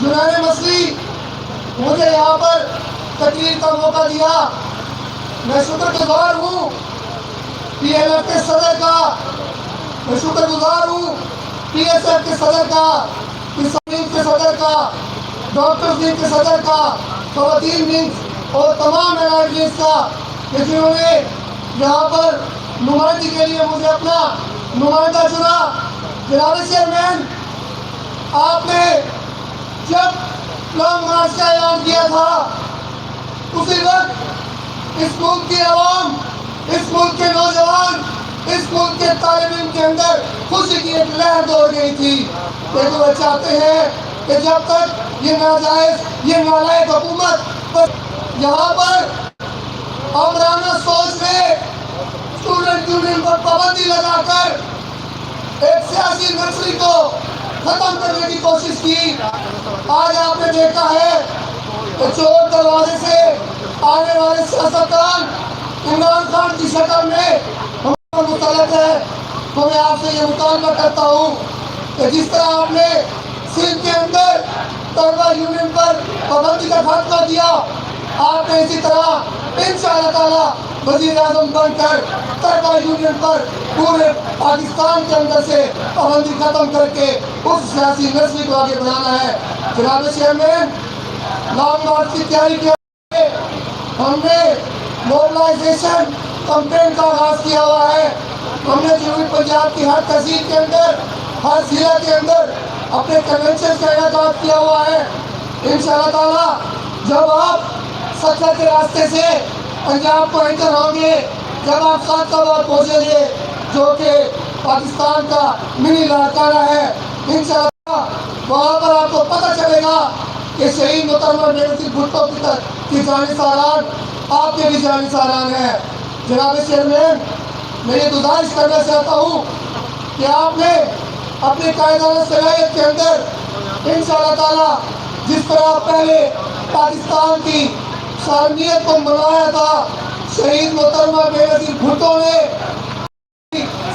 جنان مسلی مجھے یہاں پر تقریر کا موقع دیا. میں شکر گزار ہوں پی ایل ایف کے صدر کا, میں شکر گزار ہوں پی ایس ایف کے صدر کا, کسان کے صدر کا, ڈاکٹرز ونگ کے صدر کا, خواتین ونگ اور تمام NRGs کا کہ جنہوں نے یہاں پر نمائندگی کے لیے مجھے اپنا نمائندہ چنا. جناب چیئرمین, آپ نے جب لانگ مارچ کا اعلان کیا تھا اسی وقت اس ملک کی عوام, اس ملک کے نوجوان, اس ملک کے طالب علم کے اندر خوشی کی ایک لہر دوڑ گئی تھی. لیکن وہ چاہتے ہیں کہ جب تک یہ ناجائز, یہ نالائق حکومت یہاں پر آمرانہ سوچ میں اسٹوڈنٹ یونین پر پابندی لگا کر ایک سیاسی نرسری کو ختم کرنے کی کوشش کی. آج آپ نے دیکھا ہے کہ چور دروازے سے آنے والے سیاستدان عمران خان کی شکل میں ہمارا متعلق ہے. تو میں آپ سے یہ مطالبہ کرتا ہوں کہ جس طرح آپ نے سندھ کے اندر طلبہ یونین پر پابندی کا خاتمہ دیا, آپ نے اسی طرح انشاءاللہ تعالیٰ وزیر اعظم بن کر طلبہ یونین پر پورے پاکستان کے اندر سے پابندی ختم کر کے اس سیاسی نرسری کو آگے بڑھانا ہے. جناب چیئرمین, لانگ مارچ کی تیاری کے ہم نے موبلائزیشن کمپین کا آغاز کیا ہوا ہے. ہم نے جنوبی پنجاب کی ہر تحصیل کے اندر, ہر ضلع کے اندر اپنے کنونشن کا انعقاد کیا ہوا ہے. انشاءاللہ تعالیٰ جب آپ سکھر کے راستے سے پنجاب کو انٹر ہوں گے, جب آپ ساتھ پہنچیں گے جو کہ پاکستان کا منی لاڑکانہ ہے, انشاءاللہ وہاں پر آپ کو پتہ چلے گا کہ شہید محترمہ بے نظیر بھٹو کی جانثاران آپ کے بھی جانثاران ہیں. جناب چیئرمین, میں یہ گزارش کرنا چاہتا ہوں کہ آپ نے اپنی قائدانہ صلاحیت کے اندر انشاءاللہ تعالیٰ جس طرح پہلے پاکستان کی سالمیت کو منایا تھا, شہید محترمہ بے نظیر بھٹو نے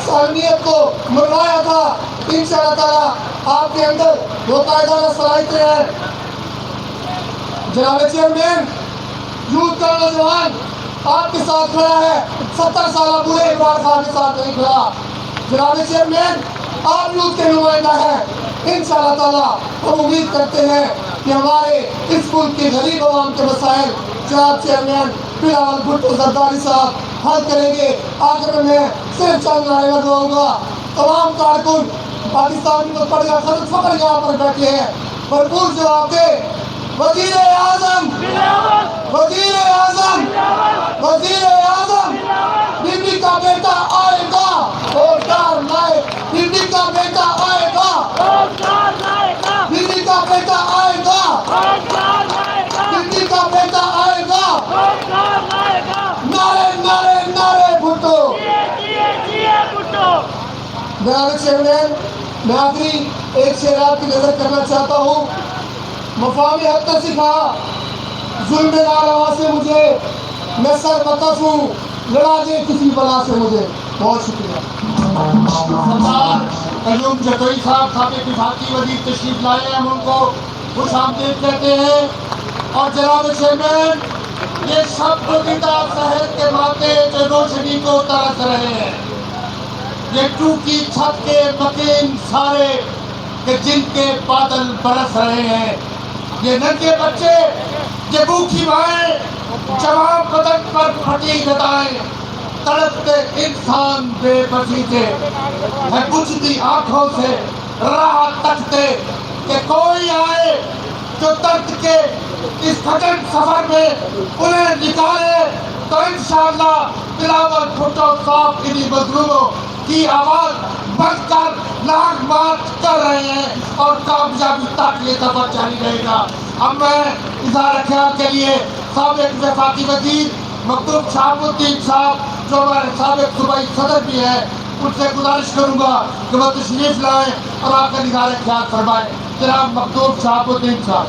سالمیت کو منایا تھا, انشاءاللہ تعالیٰ آپ کے اندر وہ قائدانہ صلاحیتیں ہیں. جناب چیئرمین, یوتھ کا نوجوان آپ کے ساتھ کھڑا ہے, 70 سالہ بوڑھے عمران خان کے ساتھ نہیں کھڑا. جناب چیئرمین, آپ یوتھ کے نمائندہ ہیں. انشاءاللہ تعالیٰ ہم امید کرتے ہیں کہ ہمارے اس ملک کے غریب عوام کے مسائل جناب چیئرمین بلاول بھٹو زرداری صاحب حل کریں گے. آخر میں صرف چند نعرے لگواؤں گا. تمام کارکن پاکستان کو پڑھ گیا خلط فخر یہاں پر بیٹھے ہیں, بھرپور جواب دے. وزیر اعظم, وزیر اعظم, وزیر اعظم, بی بی کا بیٹا آئے گا, روزگار لائے, بی بی کا بیٹا آئے گا, روزگار لائے گا, بی بی کا بیٹا آئے گا, روزگار لائے گا, بی بی کا بیٹا آئے گا, روزگار لائے گا. نعرے نعرے نعرے بھٹو, بھٹو. جناب چیئرمین, میں آخری ایک شعر آپ کی نظر کرنا چاہتا ہوں. مفاہمی حد تک سکھا ظلم ناروا سے مجھے, میں سر بکف ہوں, لڑا دے کسی بلا سے مجھے. بہت شکریہ. سردار قیوم جتوئی صاحب سابق وفاقی وزیر تشریف لائے ہیں, ہم ان کو خوش آمدید کہتے ہیں. اور جناب چیئرمین, یہ سب گزیدہ شہر کے واقع جو روشنی کو ترس رہے ہیں, یہ ٹوٹی چھت کے مکین سارے کہ جن کے بادل برس رہے ہیں, یہ ننگے بچے, یہ بھوکھی مائیں, جوان بدن پر پھٹی گدائیں, تڑپتے انسان بے بسی سے, ہے بجھتی آنکھوں سے راہ تکتے کہ کوئی آئے جو درد کے اس کھٹن سفر میں انہیں نکالے. تو انشاءاللہ بلاول بھٹو صاحب انہی مظلوموں کی آواز بن کر لانگ مارچ کر رہے ہیں اور کامیابی تک یہ سفر جاری رہے گا. اب میں اظہار خیال کے لیے سابق وفاقی وزیر مکتوب شہاب الدین صاحب جو ہمارے سابق صوبائی صدر بھی ہیں, ان سے گزارش کروں گا کہ وہ تشریف لائیں اور آ کر اظہار خیال فرمائیں. جناب مکتوب شہاب الدین صاحب.